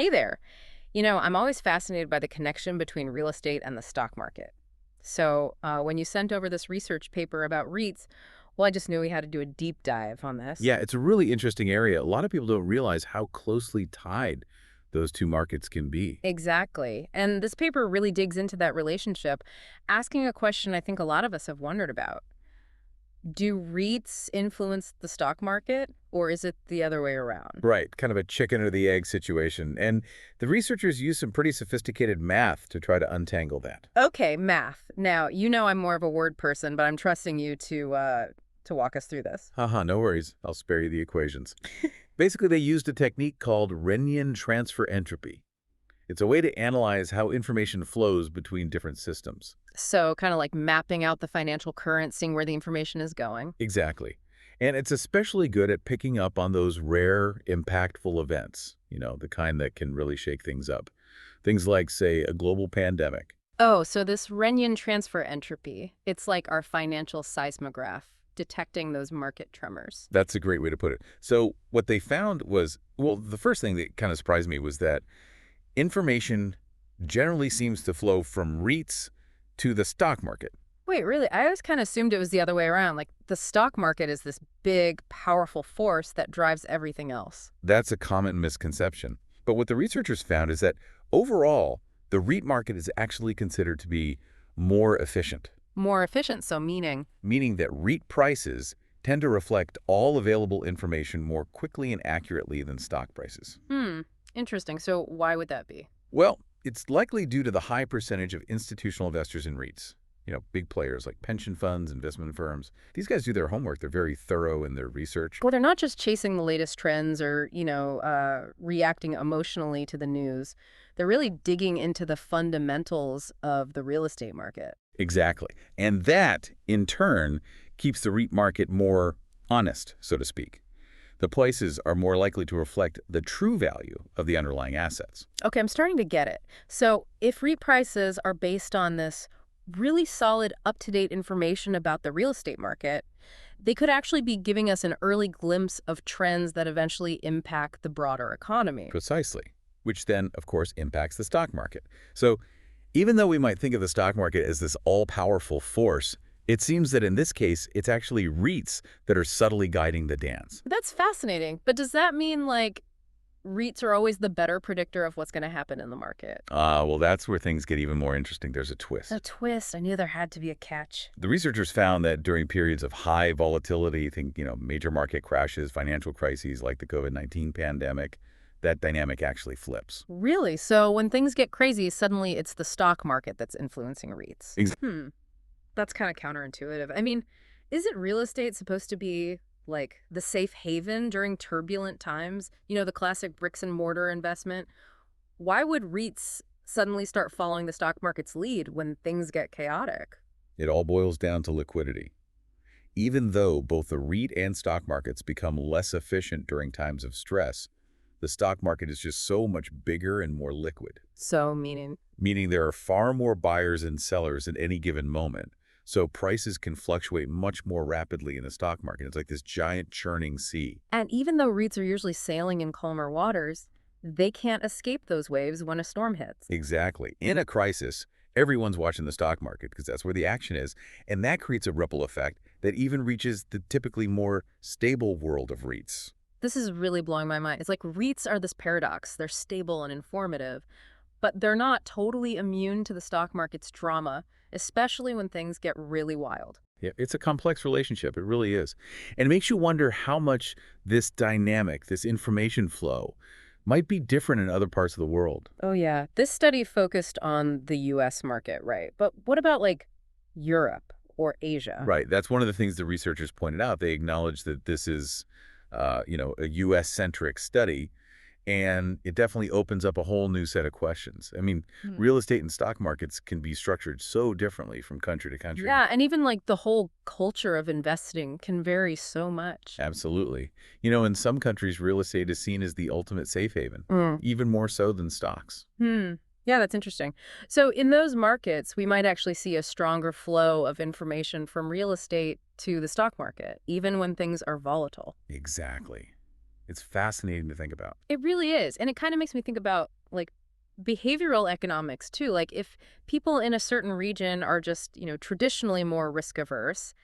Hey there. I'm always fascinated by the connection between real estate and the stock market. So, when you sent over this research paper about REITs, well, I just knew we had to do a deep dive on this. Yeah, it's a really interesting area. A lot of people don't realize how closely tied those two markets can be. Exactly. And this paper really digs into that relationship, asking a question I think a lot of us have wondered about. Do REITs influence the stock market, or is it the other way around? Right, kind of a chicken or the egg situation. And the researchers use some pretty sophisticated math to try to untangle that. Okay, math. Now, I'm more of a word person, but I'm trusting you to walk us through this. Haha, no worries. I'll spare you the equations. Basically, they used a technique called Rényian transfer entropy. It's a way to analyze how information flows between different systems. So kind of like mapping out the financial current, seeing where the information is going. Exactly. And it's especially good at picking up on those rare, impactful events, the kind that can really shake things up. Things like, say, a global pandemic. Oh, so this Rényian transfer entropy, it's like our financial seismograph, detecting those market tremors. That's a great way to put it. So what they found was, well, the first thing that kind of surprised me was that information generally seems to flow from REITs to the stock market. Wait, really? I always kind of assumed it was the other way around. Like the stock market is this big, powerful force that drives everything else. That's a common misconception. But what the researchers found is that overall, the REIT market is actually considered to be more efficient, More efficient, so meaning. meaning that REIT prices tend to reflect all available information more quickly and accurately than stock prices. Interesting. So why would that be? Well, it's likely due to the high percentage of institutional investors in REITs. Big players like pension funds, investment firms. These guys do their homework. They're very thorough in their research. Well, they're not just chasing the latest trends or, reacting emotionally to the news. They're really digging into the fundamentals of the real estate market. Exactly. And that, in turn, keeps the REIT market more honest, so to speak. The prices are more likely to reflect the true value of the underlying assets. Okay, I'm starting to get it. So if REIT prices are based on this really solid, up-to-date information about the real estate market, they could actually be giving us an early glimpse of trends that eventually impact the broader economy. Precisely. Which then, of course, impacts the stock market. So even though we might think of the stock market as this all-powerful force, it seems that in this case, it's actually REITs that are subtly guiding the dance. That's fascinating. But does that mean, like, REITs are always the better predictor of what's going to happen in the market? Well, that's where things get even more interesting. There's a twist. A twist. I knew there had to be a catch. The researchers found that during periods of high volatility, think, major market crashes, financial crises like the COVID-19 pandemic, that dynamic actually flips. Really? So when things get crazy, suddenly it's the stock market that's influencing REITs. That's kind of counterintuitive. I mean, isn't real estate supposed to be like the safe haven during turbulent times? The classic bricks and mortar investment. Why would REITs suddenly start following the stock market's lead when things get chaotic? It all boils down to liquidity. Even though both the REIT and stock markets become less efficient during times of stress, the stock market is just so much bigger and more liquid, So, meaning, meaning there are far more buyers and sellers at any given moment. So prices can fluctuate much more rapidly in the stock market. It's like this giant churning sea. and even though REITs are usually sailing in calmer waters, they can't escape those waves when a storm hits. Exactly. In a crisis, everyone's watching the stock market because that's where the action is. And that creates a ripple effect that even reaches the typically more stable world of REITs. This is really blowing my mind. It's like REITs are this paradox. They're stable and informative, but they're not totally immune to the stock market's drama, especially when things get really wild. Yeah, it's a complex relationship. It really is. And it makes you wonder how much this dynamic, this information flow, might be different in other parts of the world. Oh, yeah. This study focused on the US market, right? But what about like Europe or Asia? Right. That's one of the things the researchers pointed out. They acknowledged that this is, a U.S.-centric study, and it definitely opens up a whole new set of questions. I mean, Hmm. real estate and stock markets can be structured so differently from country to country. Yeah, and even like the whole culture of investing can vary so much. Absolutely. In some countries, real estate is seen as the ultimate safe haven, Mm. even more so than stocks. Yeah, that's interesting. So in those markets, we might actually see a stronger flow of information from real estate to the stock market, even when things are volatile. Exactly. It's fascinating to think about. It really is. And it kind of makes me think about, like, behavioral economics, too. Like, if people in a certain region are just, traditionally more risk averse,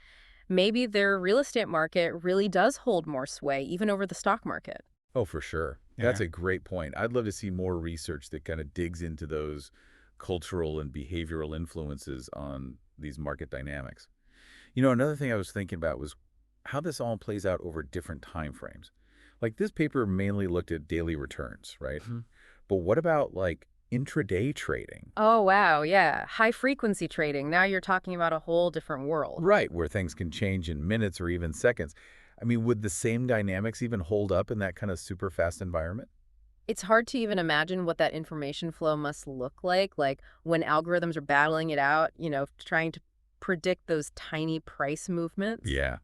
maybe their real estate market really does hold more sway, even over the stock market. Oh, for sure. That's a great point. I'd love to see more research that kind of digs into those cultural and behavioral influences on these market dynamics. Another thing I was thinking about was how this all plays out over different time frames. Like this paper mainly looked at daily returns, right? But what about like intraday trading? Oh, wow. Yeah. High frequency trading. Now you're talking about a whole different world. Right, where things can change in minutes or even seconds. I mean, would the same dynamics even hold up in that kind of super fast environment? It's hard to even imagine what that information flow must look like when algorithms are battling it out, trying to predict those tiny price movements. Yeah.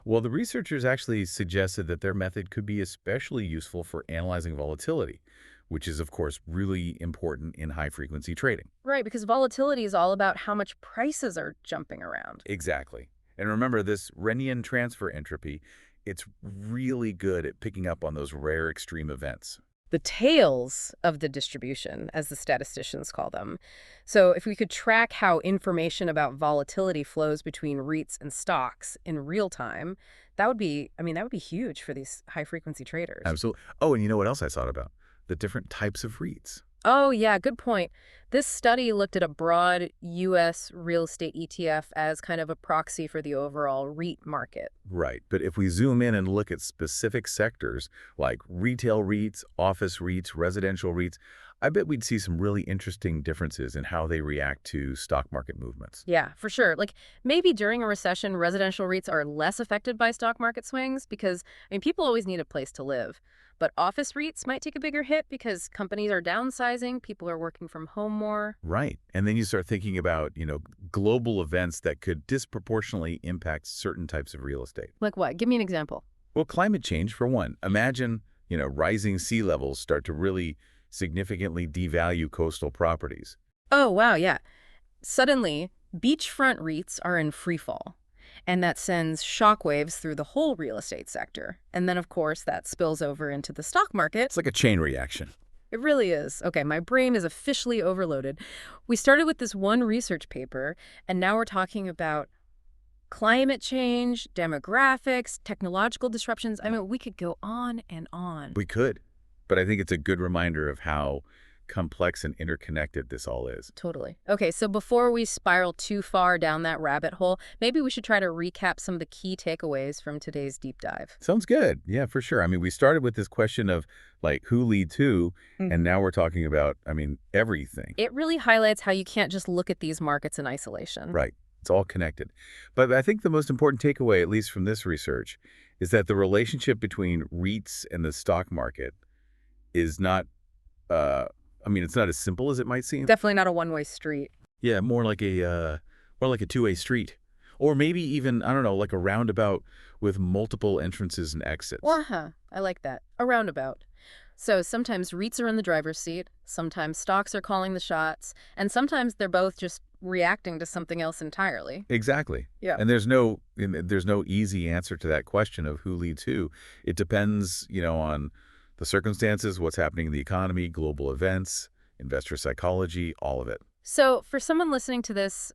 Well, the researchers actually suggested that their method could be especially useful for analyzing volatility, which is, of course, really important in high-frequency trading. Right, because volatility is all about how much prices are jumping around. Exactly. And remember, this Rényian transfer entropy, it's really good at picking up on those rare extreme events. The tails of the distribution, as the statisticians call them. So if we could track how information about volatility flows between REITs and stocks in real time, that would be huge for these high-frequency traders. Absolutely. Oh, and you know what else I thought about? The different types of REITs. Oh, yeah, good point. This study looked at a broad U.S. real estate ETF as kind of a proxy for the overall REIT market. Right. But if we zoom in and look at specific sectors like retail REITs, office REITs, residential REITs, I bet we'd see some really interesting differences in how they react to stock market movements. Yeah, for sure. Like maybe during a recession, residential REITs are less affected by stock market swings because, people always need a place to live. But office REITs might take a bigger hit because companies are downsizing, people are working from home more. Right. And then you start thinking about, global events that could disproportionately impact certain types of real estate. Like what? Give me an example. Well, climate change, for one. Imagine, rising sea levels start to really significantly devalue coastal properties. Oh, wow, yeah. Suddenly, beachfront REITs are in free fall. And that sends shockwaves through the whole real estate sector. And then, of course, that spills over into the stock market. It's like a chain reaction. It really is. Okay, my brain is officially overloaded. We started with this one research paper, and now we're talking about climate change, demographics, technological disruptions. We could go on and on. We could. But I think it's a good reminder of how complex and interconnected this all is. Totally. Okay, so before we spiral too far down that rabbit hole, maybe we should try to recap some of the key takeaways from today's deep dive. Sounds good. Yeah, for sure. We started with this question of, like, who leads who, and now we're talking about, everything. It really highlights how you can't just look at these markets in isolation. Right. It's all connected. But I think the most important takeaway, at least from this research, is that the relationship between REITs and the stock market is not it's not as simple as it might seem. Definitely not a one-way street. Yeah, more like a two-way street. Or maybe even, I don't know, like a roundabout with multiple entrances and exits. I like that. A roundabout. So sometimes REITs are in the driver's seat, sometimes stocks are calling the shots, and sometimes they're both just reacting to something else entirely. Exactly. Yeah. And there's no easy answer to that question of who leads who. It depends, on the circumstances, what's happening in the economy, global events, investor psychology, all of it. So for someone listening to this,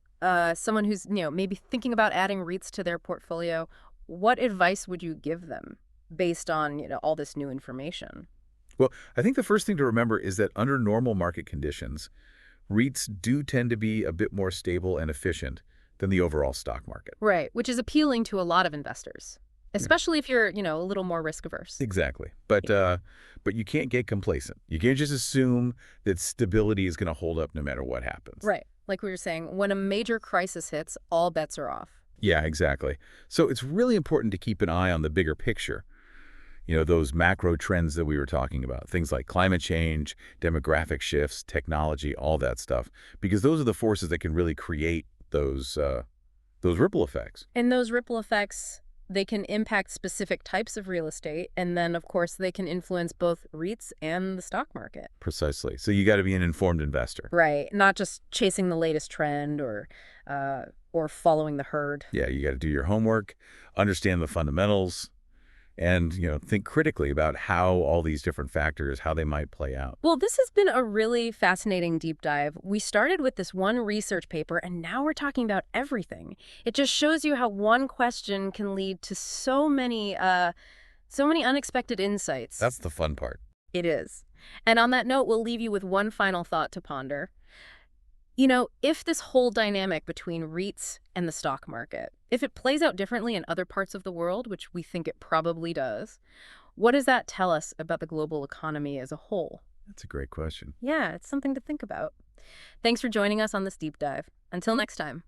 someone who's, maybe thinking about adding REITs to their portfolio, what advice would you give them based on, all this new information? Well, I think the first thing to remember is that under normal market conditions, REITs do tend to be a bit more stable and efficient than the overall stock market. Right, which is appealing to a lot of investors. Especially if you're, a little more risk averse. Exactly. But you can't get complacent. You can't just assume that stability is going to hold up no matter what happens. Right. Like we were saying, when a major crisis hits, all bets are off. Yeah, exactly. So it's really important to keep an eye on the bigger picture. Those macro trends that we were talking about, things like climate change, demographic shifts, technology, all that stuff, because those are the forces that can really create those ripple effects. And those ripple effects, they can impact specific types of real estate, and then, of course, they can influence both REITs and the stock market. Precisely. So you got to be an informed investor. Right. Not just chasing the latest trend or following the herd. Yeah, you got to do your homework, understand the fundamentals, and, think critically about how all these different factors, how they might play out. Well, this has been a really fascinating deep dive. We started with this one research paper, and now we're talking about everything. It just shows you how one question can lead to so many unexpected insights. That's the fun part. It is. And on that note, we'll leave you with one final thought to ponder. If this whole dynamic between REITs and the stock market, if it plays out differently in other parts of the world, which we think it probably does, what does that tell us about the global economy as a whole? That's a great question. Yeah, it's something to think about. Thanks for joining us on this deep dive. Until next time.